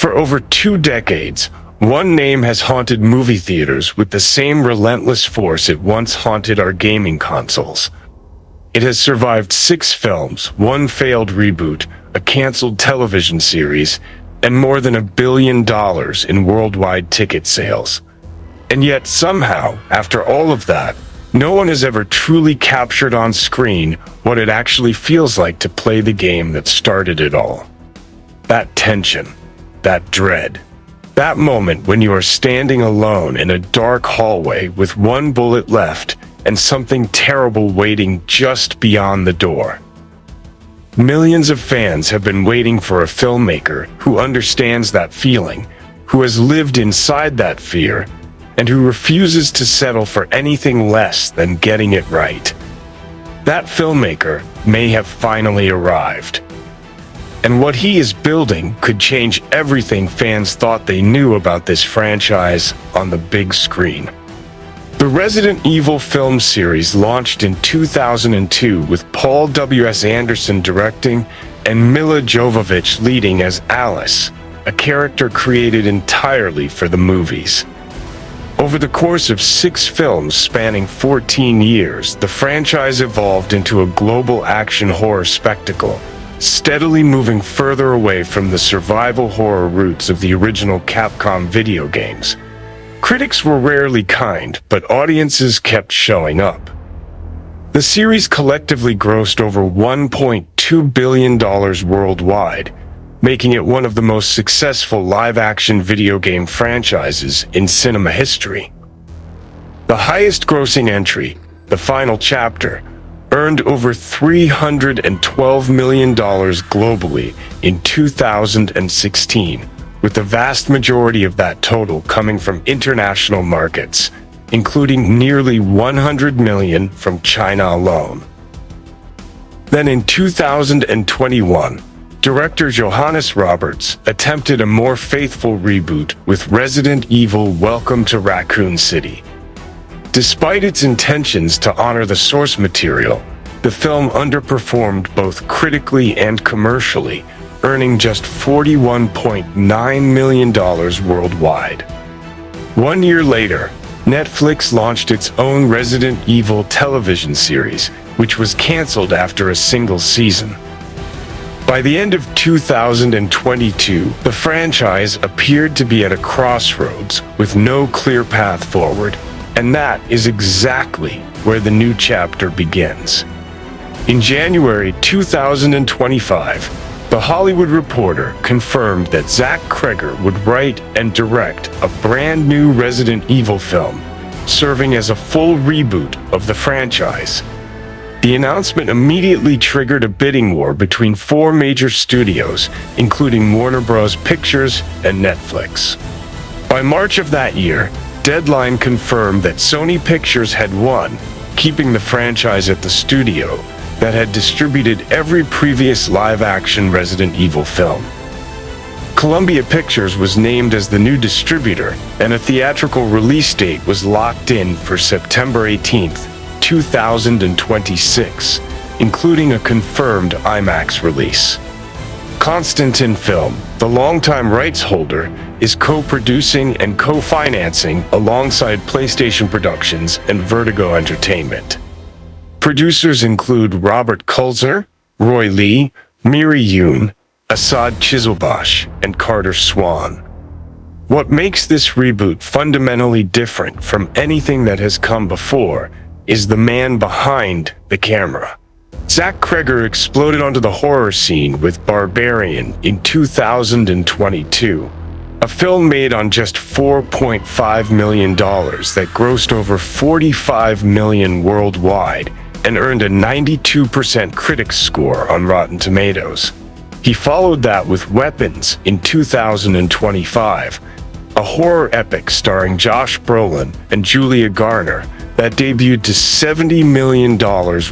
For over 2 decades, one name has haunted movie theaters with the same relentless force it once haunted our gaming consoles. It has survived 6 films, 1 failed reboot, a canceled television series, and more than $1 billion in worldwide ticket sales. And yet somehow, after all of that, no one has ever truly captured on screen what it actually feels like to play the game that started it all. That tension, that dread, that moment when you are standing alone in a dark hallway with 1 bullet left and something terrible waiting just beyond the door. Millions of fans have been waiting for a filmmaker who understands that feeling, who has lived inside that fear, and who refuses to settle for anything less than getting it right. That filmmaker may have finally arrived. And what he is building could change everything fans thought they knew about this franchise on the big screen. The Resident Evil film series launched in 2002 with Paul W.S. Anderson directing and Milla Jovovich leading as Alice, a character created entirely for the movies. Over the course of 6 films spanning 14 years, the franchise evolved into a global action horror spectacle, steadily moving further away from the survival horror roots of the original Capcom video games. Critics were rarely kind, but audiences kept showing up. The series collectively grossed over $1.2 billion worldwide, making it one of the most successful live-action video game franchises in cinema history. The highest-grossing entry, the final chapter, earned over $312 million globally in 2016, with the vast majority of that total coming from international markets, including nearly $100 million from China alone. Then in 2021, director Johannes Roberts attempted a more faithful reboot with Resident Evil: Welcome to Raccoon City. Despite its intentions to honor the source material, the film underperformed both critically and commercially, earning just $41.9 million worldwide. 1 year later, Netflix launched its own Resident Evil television series, which was canceled after a single season. By the end of 2022, the franchise appeared to be at a crossroads with no clear path forward, and that is exactly where the new chapter begins. In January 2025, The Hollywood Reporter confirmed that Zach Cregger would write and direct a brand new Resident Evil film, serving as a full reboot of the franchise. The announcement immediately triggered a bidding war between 4 major studios, including Warner Bros. Pictures and Netflix. By March of that year, Deadline confirmed that Sony Pictures had won, keeping the franchise at the studio that had distributed every previous live-action Resident Evil film. Columbia Pictures was named as the new distributor, and a theatrical release date was locked in for September 18th, 2026, including a confirmed IMAX release. Constantin Film, the longtime rights holder, is co-producing and co-financing alongside PlayStation Productions and Vertigo Entertainment. Producers include Robert Kulzer, Roy Lee, Miri Yoon, Assad Chizelbash, and Carter Swan. What makes this reboot fundamentally different from anything that has come before is the man behind the camera. Zach Cregger exploded onto the horror scene with Barbarian in 2022, a film made on just $4.5 million that grossed over $45 million worldwide and earned a 92% critics score on Rotten Tomatoes. He followed that with Weapons in 2025, a horror epic starring Josh Brolin and Julia Garner that debuted to $70 million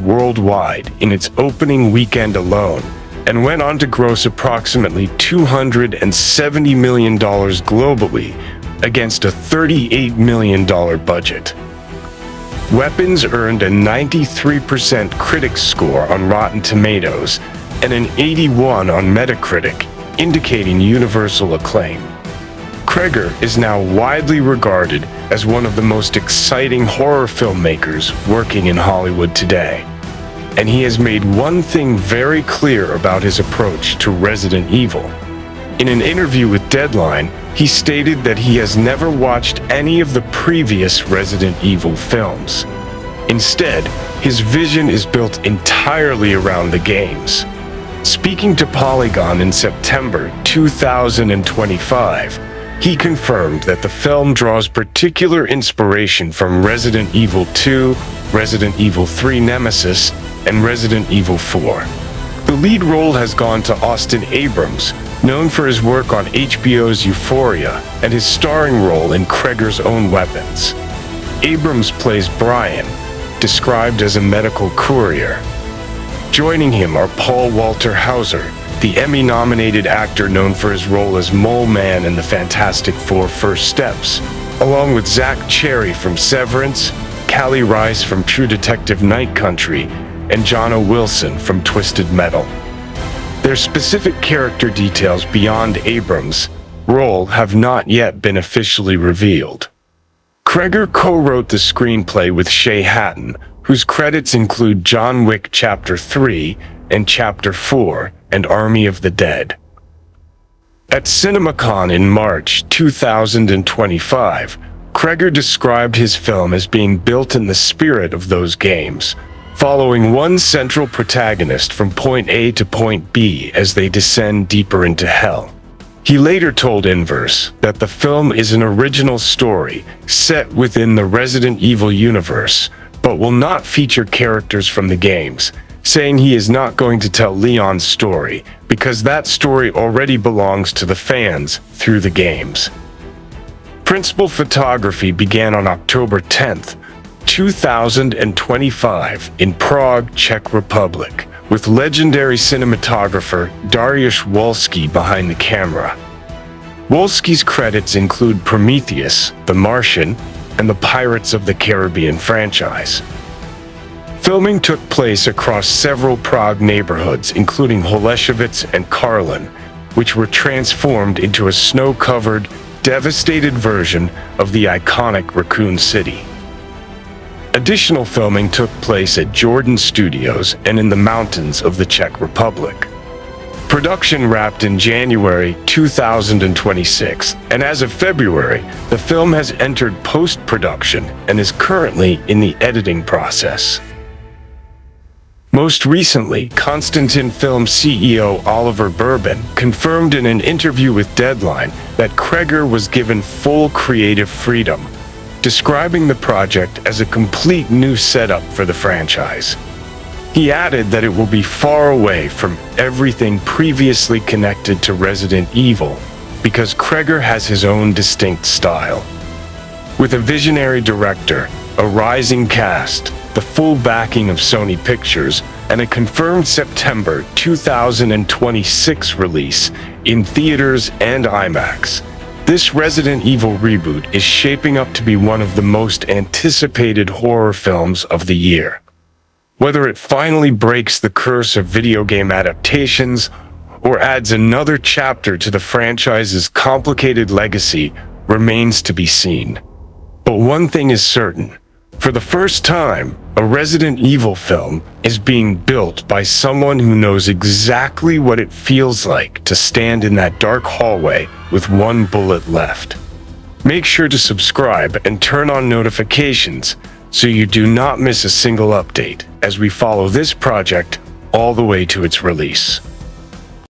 worldwide in its opening weekend alone and went on to gross approximately $270 million globally against a $38 million budget. Weapons earned a 93% critics score on Rotten Tomatoes and an 81 on Metacritic indicating universal acclaim. Kreger is now widely regarded as one of the most exciting horror filmmakers working in Hollywood today. And he has made one thing very clear about his approach to Resident Evil. In an interview with Deadline, he stated that he has never watched any of the previous Resident Evil films. Instead, his vision is built entirely around the games. Speaking to Polygon in September 2025, he confirmed that the film draws particular inspiration from Resident Evil 2, Resident Evil 3 Nemesis, and Resident Evil 4. The lead role has gone to Austin Abrams, known for his work on HBO's Euphoria and his starring role in Kreger's Own Weapons. Abrams plays Bryan, described as a medical courier. Joining him are Walter Hauser, the Emmy-nominated actor known for his role as Mole Man in the Fantastic Four First Steps, along with Zach Cherry from Severance, Callie Reis from True Detective Night Country, and Jono Wilson from Twisted Metal. Their specific character details beyond Abrams' role have not yet been officially revealed. Kreger co-wrote the screenplay with Shay Hatton, whose credits include John Wick Chapter 3 and Chapter 4 and Army of the Dead. At CinemaCon in March 2025, Kreger described his film as being built in the spirit of those games, following one central protagonist from point A to point B as they descend deeper into hell. He later told Inverse that the film is an original story set within the Resident Evil universe, but will not feature characters from the games, saying he is not going to tell Leon's story because that story already belongs to the fans through the games. Principal photography began on October 10th, 2025 in Prague, Czech Republic, with legendary cinematographer Dariusz Wolski behind the camera. Wolski's credits include Prometheus, The Martian, and the Pirates of the Caribbean franchise. Filming took place across several Prague neighborhoods, including Holešovice and Karlin, which were transformed into a snow-covered, devastated version of the iconic Raccoon City. Additional filming took place at Jordan Studios and in the mountains of the Czech Republic. Production wrapped in January 2026, and as of February, the film has entered post-production and is currently in the editing process. Most recently, Constantin Film CEO Oliver Bourbon confirmed in an interview with Deadline that Kreger was given full creative freedom, describing the project as a complete new setup for the franchise. He added that it will be far away from everything previously connected to Resident Evil because Kreger has his own distinct style. With a visionary director, a rising cast, the full backing of Sony Pictures, and a confirmed September 2026 release in theaters and IMAX, this Resident Evil reboot is shaping up to be one of the most anticipated horror films of the year. Whether it finally breaks the curse of video game adaptations or adds another chapter to the franchise's complicated legacy remains to be seen. But one thing is certain. For the first time, a Resident Evil film is being built by someone who knows exactly what it feels like to stand in that dark hallway with one bullet left. Make sure to subscribe and turn on notifications so you do not miss a single update as we follow this project all the way to its release.